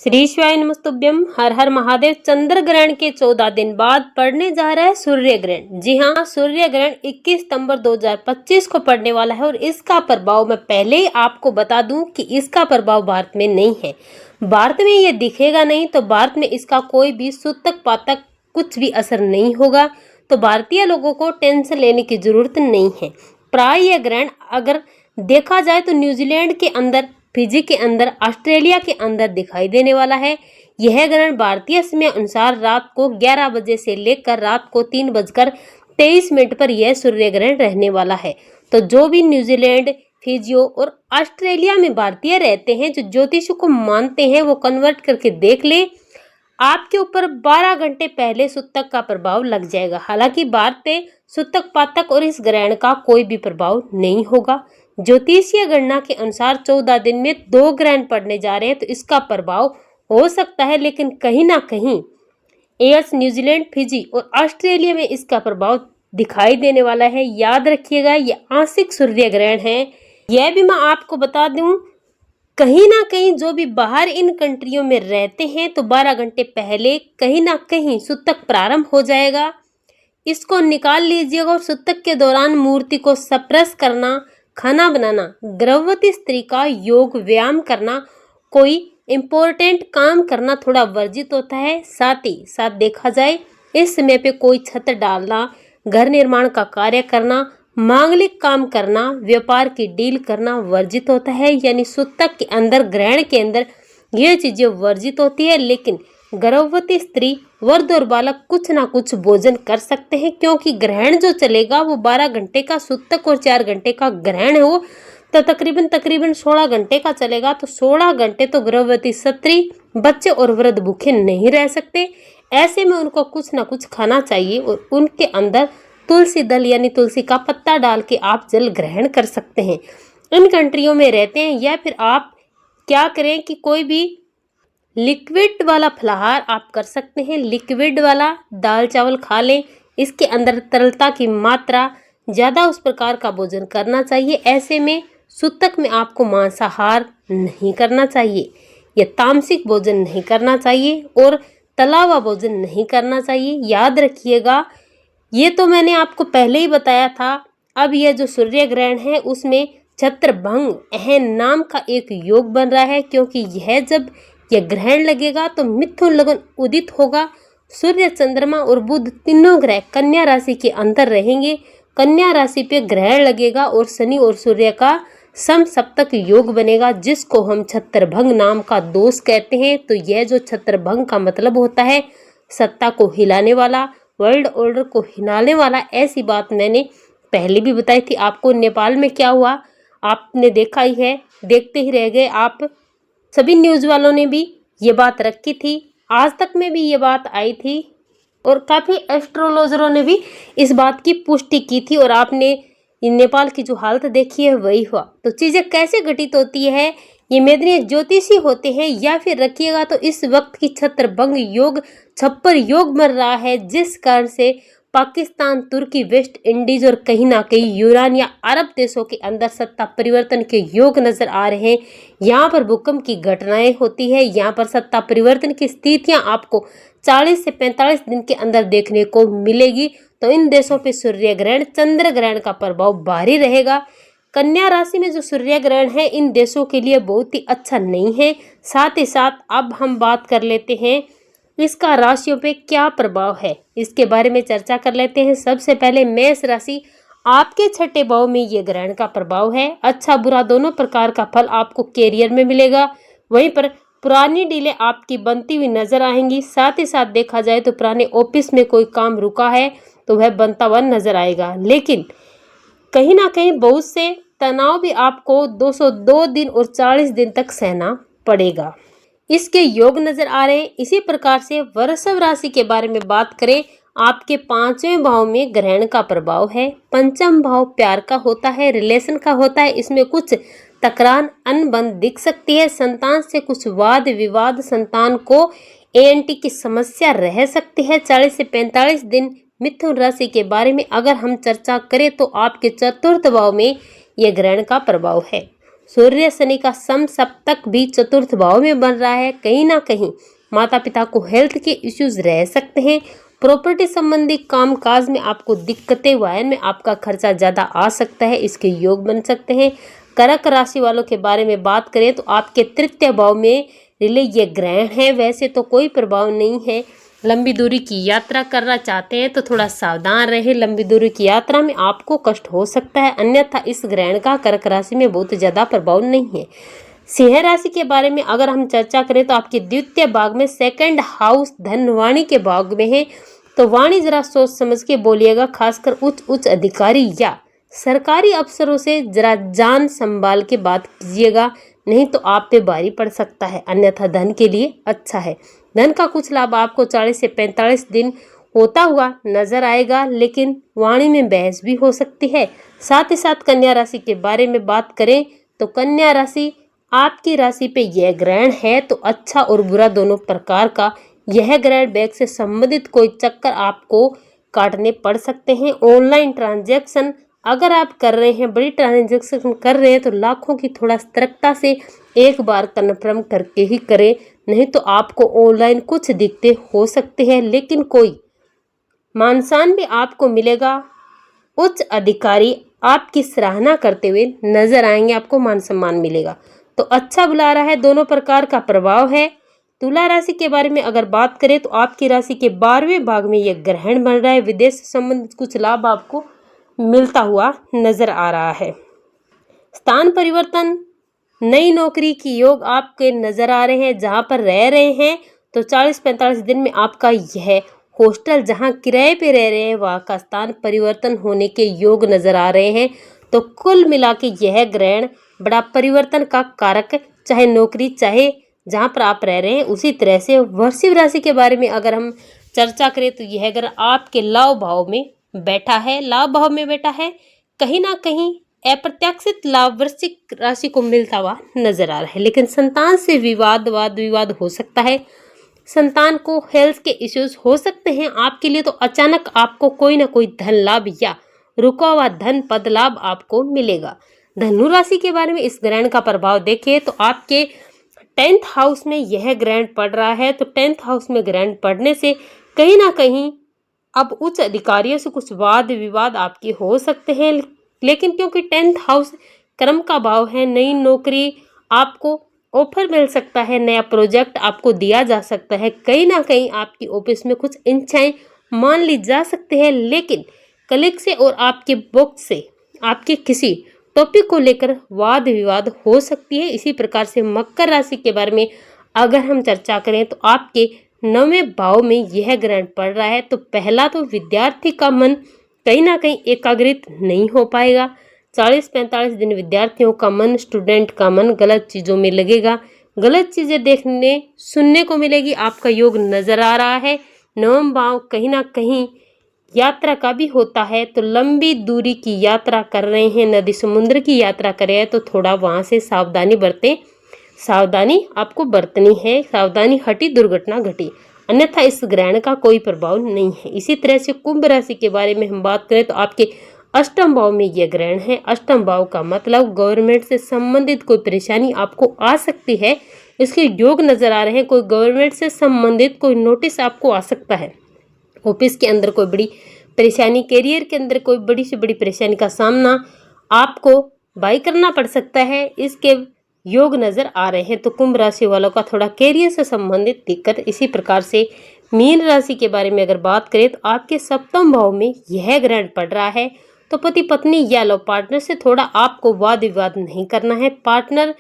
श्री शिवाय नमस्तुभ्यम। हर हर महादेव। चंद्र ग्रहण के 14 दिन बाद पड़ने जा रहा है सूर्य ग्रहण। जी हाँ, सूर्य ग्रहण 21 सितंबर 2025 को पड़ने वाला है और इसका प्रभाव मैं पहले ही आपको बता दूं कि इसका प्रभाव भारत में नहीं है। भारत में ये दिखेगा नहीं, तो भारत में इसका कोई भी सूतक पातक कुछ भी असर नहीं होगा। तो भारतीय लोगों को टेंशन लेने की जरूरत नहीं है। प्राय यह ग्रहण अगर देखा जाए तो न्यूजीलैंड के अंदर, फिजी के अंदर, ऑस्ट्रेलिया के अंदर दिखाई देने वाला है। यह ग्रहण भारतीय समय अनुसार रात को 11 बजे से लेकर रात को 3:23 पर यह सूर्य ग्रहण रहने वाला है। तो जो भी न्यूजीलैंड, फिजियो और ऑस्ट्रेलिया में भारतीय रहते हैं, जो ज्योतिष को मानते हैं, वो कन्वर्ट करके देख ले। आपके ऊपर 12 घंटे पहले सूतक का प्रभाव लग जाएगा। हालांकि भारत में सूतक पातक और इस ग्रहण का कोई भी प्रभाव नहीं होगा। ज्योतिषीय गणना के अनुसार 14 दिन में 2 ग्रहण पड़ने जा रहे हैं, तो इसका प्रभाव हो सकता है, लेकिन कहीं ना कहीं एयर्स, न्यूजीलैंड, फिजी और ऑस्ट्रेलिया में इसका प्रभाव दिखाई देने वाला है। याद रखिएगा, यह आंशिक सूर्य ग्रहण है। यह भी मैं आपको बता दूं, कहीं ना कहीं जो भी बाहर इन कंट्रियों में रहते हैं, तो 12 घंटे पहले कहीं ना कहीं सूतक प्रारंभ हो जाएगा। इसको निकाल लीजिएगा और सूतक के दौरान मूर्ति को स्पर्श करना, खाना बनाना, गर्भवती स्त्री का योग व्यायाम करना, कोई इम्पोर्टेंट काम करना थोड़ा वर्जित होता है। साथ ही साथ देखा जाए, इस समय पे कोई छत डालना, घर निर्माण का कार्य करना, मांगलिक काम करना, व्यापार की डील करना वर्जित होता है। यानी सूतक के अंदर, ग्रहण के अंदर ये चीजें वर्जित होती है। लेकिन गर्भवती स्त्री, वृद्ध और बालक कुछ ना कुछ भोजन कर सकते हैं, क्योंकि ग्रहण जो चलेगा वो 12 घंटे का सूतक और 4 घंटे का ग्रहण है। वो तो तकरीबन 16 घंटे का चलेगा। तो 16 घंटे तो गर्भवती स्त्री, बच्चे और वृद्ध भूखे नहीं रह सकते। ऐसे में उनको कुछ ना कुछ खाना चाहिए और उनके अंदर तुलसी दल यानी तुलसी का पत्ता डाल के आप जल ग्रहण कर सकते हैं। इन कंट्रियों में रहते हैं, या फिर आप क्या करें कि कोई भी लिक्विड वाला फलाहार आप कर सकते हैं। लिक्विड वाला दाल चावल खा लें, इसके अंदर तरलता की मात्रा ज़्यादा, उस प्रकार का भोजन करना चाहिए। ऐसे में सूतक में आपको मांसाहार नहीं करना चाहिए, या तामसिक भोजन नहीं करना चाहिए और तला हुआ भोजन नहीं करना चाहिए। याद रखिएगा, ये तो मैंने आपको पहले ही बताया था। अब यह जो सूर्य ग्रहण है उसमें छत्रभंग अहन नाम का एक योग बन रहा है, क्योंकि यह ग्रहण लगेगा तो मिथुन लगन उदित होगा। सूर्य, चंद्रमा और बुध तीनों ग्रह कन्या राशि के अंदर रहेंगे। कन्या राशि पे ग्रहण लगेगा और शनि और सूर्य का समसप्तक योग बनेगा, जिसको हम छत्रभंग नाम का दोष कहते हैं। तो यह जो छत्रभंग का मतलब होता है सत्ता को हिलाने वाला, वर्ल्ड ऑर्डर को हिलाने वाला। ऐसी बात मैंने पहले भी बताई थी आपको। नेपाल में क्या हुआ आपने देखा ही है, देखते ही रह गए आप। सभी न्यूज़ वालों ने भी ये बात रखी थी, आज तक में भी ये बात आई थी और काफ़ी एस्ट्रोलॉजरों ने भी इस बात की पुष्टि की थी। और आपने नेपाल की जो हालत देखी है वही हुआ। तो चीज़ें कैसे घटित होती है, ये मेदनीय ज्योतिषी होते हैं, या फिर रखिएगा तो इस वक्त की छत्रभंग योग, छप्पर योग बन रहा है, जिस कारण से पाकिस्तान, तुर्की, वेस्ट इंडीज और कहीं ना कहीं यूनान या अरब देशों के अंदर सत्ता परिवर्तन के योग नजर आ रहे हैं। यहाँ पर भूकंप की घटनाएं होती है, यहाँ पर सत्ता परिवर्तन की स्थितियां आपको 40 से 45 दिन के अंदर देखने को मिलेगी। तो इन देशों पे सूर्य ग्रहण, चंद्र ग्रहण का प्रभाव भारी रहेगा। कन्या राशि में जो सूर्य ग्रहण है इन देशों के लिए बहुत ही अच्छा नहीं है। साथ ही साथ अब हम बात कर लेते हैं इसका राशियों पे क्या प्रभाव है, इसके बारे में चर्चा कर लेते हैं। सबसे पहले मेष राशि, आपके 6ठे भाव में ये ग्रहण का प्रभाव है। अच्छा बुरा दोनों प्रकार का फल आपको कैरियर में मिलेगा। वहीं पर पुरानी डीलें आपकी बनती हुई नजर आएंगी। साथ ही साथ देखा जाए तो पुराने ऑफिस में कोई काम रुका है तो वह बनता हुआ नजर आएगा। लेकिन कहीं ना कहीं बहुत से तनाव भी आपको 202 दिन और 40 दिन तक सहना पड़ेगा। इसके योग नजर आ रहे हैं। इसी प्रकार से वृषभ राशि के बारे में बात करें, आपके 5वें भाव में ग्रहण का प्रभाव है। पंचम भाव प्यार का होता है, रिलेशन का होता है। इसमें कुछ तकरार, अनबन दिख सकती है। संतान से कुछ वाद विवाद, संतान को एएनटी की समस्या रह सकती है। 40 से 45 दिन मिथुन राशि के बारे में अगर हम चर्चा करें तो आपके 4th भाव में यह ग्रहण का प्रभाव है। सूर्य शनि का समसप्तक भी चतुर्थ भाव में बन रहा है। कहीं ना कहीं माता पिता को हेल्थ के इश्यूज रह सकते हैं। प्रॉपर्टी संबंधी काम काज में आपको दिक्कतें, वाहन में आपका खर्चा ज़्यादा आ सकता है, इसके योग बन सकते हैं। कर्क राशि वालों के बारे में बात करें तो आपके तृतीय भाव में रिले ये ग्रहण है। वैसे तो कोई प्रभाव नहीं है। लंबी दूरी की यात्रा करना चाहते हैं तो थोड़ा सावधान रहें। लंबी दूरी की यात्रा में आपको कष्ट हो सकता है, अन्यथा इस ग्रहण का कर्क राशि में बहुत ज़्यादा प्रभाव नहीं है। सिंह राशि के बारे में अगर हम चर्चा करें तो आपके द्वितीय भाग में सेकंड हाउस धन वाणी के भाग में है, तो वाणी जरा सोच समझ के बोलिएगा। खासकर उच्च अधिकारी या सरकारी अफसरों से जरा जान संभाल के बात कीजिएगा, नहीं तो आप पे भारी पड़ सकता है। अन्यथा धन के लिए अच्छा है। धन का कुछ लाभ आपको 40 से 45 दिन होता हुआ नजर आएगा, लेकिन वाणी में बहस भी हो सकती है। साथ ही साथ कन्या राशि के बारे में बात करें तो कन्या राशि आपकी राशि पे यह ग्रहण है, तो अच्छा और बुरा दोनों प्रकार का यह ग्रहण बैंक से संबंधित कोई चक्कर आपको काटने पड़ सकते हैं। ऑनलाइन ट्रांजैक्शन अगर आप कर रहे हैं, बड़ी ट्रांजैक्शन कर रहे हैं, तो लाखों की थोड़ा सतर्कता से एक बार कन्फर्म करके ही करें, नहीं तो आपको ऑनलाइन कुछ दिक्कतें हो सकती है, लेकिन कोई मान सम्मान भी आपको मिलेगा। उच्च अधिकारी आपकी सराहना करते हुए नजर आएंगे, आपको मान सम्मान मिलेगा। तो अच्छा बुला रहा है, दोनों प्रकार का प्रभाव है। तुला राशि के बारे में अगर बात करें तो आपकी राशि के 12वें भाग में यह ग्रहण बन रहा है। विदेश से संबंधित कुछ लाभ आपको मिलता हुआ नजर आ रहा है। स्थान परिवर्तन, नई नौकरी की योग आपके नजर आ रहे हैं। जहां पर रह रहे हैं तो 40-45 दिन में आपका यह हॉस्टल जहां किराए पे रह रहे हैं वहां का स्थान परिवर्तन होने के योग नजर आ रहे हैं। तो कुल मिला के यह ग्रहण बड़ा परिवर्तन का कारक, चाहे नौकरी चाहे जहां पर आप रह रहे हैं उसी तरह से। वृश्चिक राशि के बारे में अगर हम चर्चा करें तो यह ग्रह आपके लाभ भाव में बैठा है। लाभ भाव में बैठा है, कहीं ना कहीं अप्रत्याशित लाभ वृश्चिक राशि को मिलता हुआ नजर आ रहा है। लेकिन संतान से वाद विवाद हो सकता है। संतान को हेल्थ के इश्यूज हो सकते हैं। आपके लिए तो अचानक आपको कोई ना कोई धन लाभ या रुका हुआ धन पद लाभ आपको मिलेगा। धनु राशि के बारे में इस ग्रहण का प्रभाव देखिए तो आपके 10th हाउस में यह ग्रहण पड़ रहा है। तो 10th हाउस में ग्रहण पड़ने से कहीं ना कहीं अब उच्च अधिकारियों से कुछ वाद विवाद आपके हो सकते हैं, लेकिन क्योंकि 10th हाउस कर्म का भाव है, नई नौकरी आपको ऑफर मिल सकता है, नया प्रोजेक्ट आपको दिया जा सकता है। कहीं ना कहीं आपकी ऑफिस में कुछ इच्छाएं मान ली जा सकती है, लेकिन कलीग से और आपके बॉस से आपके किसी टॉपिक को लेकर वाद विवाद हो सकती है। इसी प्रकार से मकर राशि के बारे में अगर हम चर्चा करें तो आपके 9वें भाव में यह ग्रहण पड़ रहा है। तो पहला तो विद्यार्थी का मन कहीं ना कहीं एकाग्रित नहीं हो पाएगा। 40-45 दिन विद्यार्थियों का मन, स्टूडेंट का मन गलत चीज़ों में लगेगा, गलत चीज़ें देखने सुनने को मिलेगी। आपका योग नज़र आ रहा है। 9वां भाव कहीं ना कहीं यात्रा का भी होता है। तो लंबी दूरी की यात्रा कर रहे हैं, नदी समुद्र की यात्रा कर रहे हैं, तो थोड़ा वहाँ से सावधानी बरतें। सावधानी आपको बरतनी है, सावधानी हटी दुर्घटना घटी, अन्यथा इस ग्रहण का कोई प्रभाव नहीं है। इसी तरह से कुंभ राशि के बारे में हम बात करें तो आपके 8वें भाव में यह ग्रहण है। 8वां भाव का मतलब गवर्नमेंट से संबंधित कोई परेशानी आपको आ सकती है, इसके योग नजर आ रहे हैं। कोई गवर्नमेंट से संबंधित कोई नोटिस आपको आ सकता है। ऑफिस के अंदर कोई बड़ी परेशानी, करियर के अंदर कोई बड़ी से बड़ी परेशानी का सामना आपको भाई करना पड़ सकता है, इसके योग नजर आ रहे हैं। तो कुंभ राशि वालों का थोड़ा करियर से संबंधित दिक्कत। इसी प्रकार से मीन राशि के बारे में अगर बात करें तो आपके 7वें भाव में यह ग्रहण पड़ रहा है। तो पति पत्नी या लो पार्टनर से थोड़ा आपको वाद विवाद नहीं करना है। पार्टनर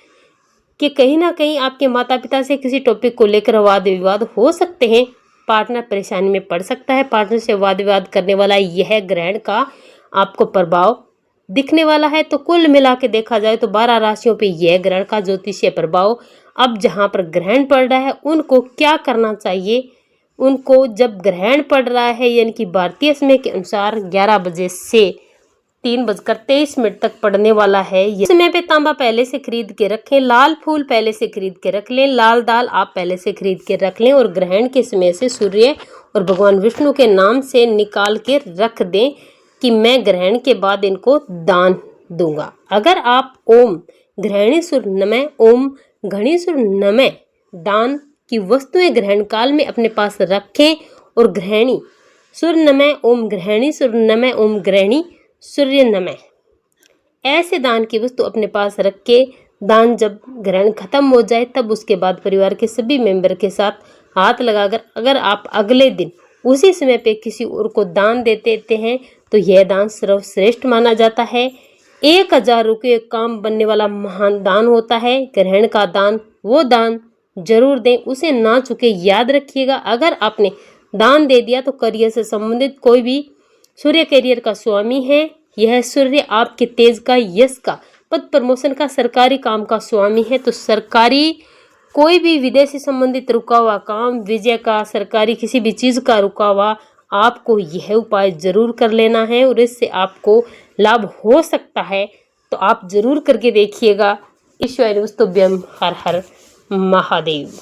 के कहीं ना कहीं आपके माता पिता से किसी टॉपिक को लेकर वाद विवाद हो सकते हैं, पार्टनर परेशानी में पड़ सकता है। पार्टनर से वाद विवाद करने वाला यह ग्रहण का आपको प्रभाव दिखने वाला है। तो कुल मिला के देखा जाए तो 12 राशियों पे यह ग्रहण का ज्योतिषीय प्रभाव। अब जहां पर ग्रहण पड़ रहा है उनको क्या करना चाहिए, उनको जब ग्रहण पड़ रहा है यानी कि भारतीय समय के अनुसार 11 बजे से 3:23 तक पड़ने वाला है। इस समय पे तांबा पहले से खरीद के रखें, लाल फूल पहले से खरीद के रख लें, लाल दाल आप पहले से खरीद के रख लें और ग्रहण के समय से सूर्य और भगवान विष्णु के नाम से निकाल के रख दें कि मैं ग्रहण के बाद इनको दान दूंगा। अगर आप ओम गृहिणी सुर नमः ओम घणी सुर नमः दान की वस्तुएं ग्रहण काल में अपने पास रखें और गृहिणी सुर नमः ओम गृहिणी सुर नमः ओम गृहिणी सूर्य नमः ऐसे दान की वस्तु अपने पास रख के दान जब ग्रहण खत्म हो जाए तब उसके बाद परिवार के सभी मेंबर के साथ हाथ लगाकर अगर आप अगले दिन उसी समय पे किसी और को दान दे देते हैं तो यह दान सर्वश्रेष्ठ माना जाता है। 1000 रुपये काम बनने वाला महान दान होता है। ग्रहण का दान वो दान जरूर दें, उसे ना चुके। याद रखिएगा, अगर आपने दान दे दिया तो करियर से संबंधित कोई भी सूर्य करियर का स्वामी है। यह सूर्य आपके तेज का, यश का, पद प्रमोशन का, सरकारी काम का स्वामी है। तो सरकारी कोई भी विदेशी संबंधित रुका हुआ काम, विजय का, सरकारी किसी भी चीज का रुका हुआ, आपको यह उपाय जरूर कर लेना है और इससे आपको लाभ हो सकता है। तो आप जरूर करके देखिएगा। ईश्वर वस्तुभ्यम हर हर महादेव।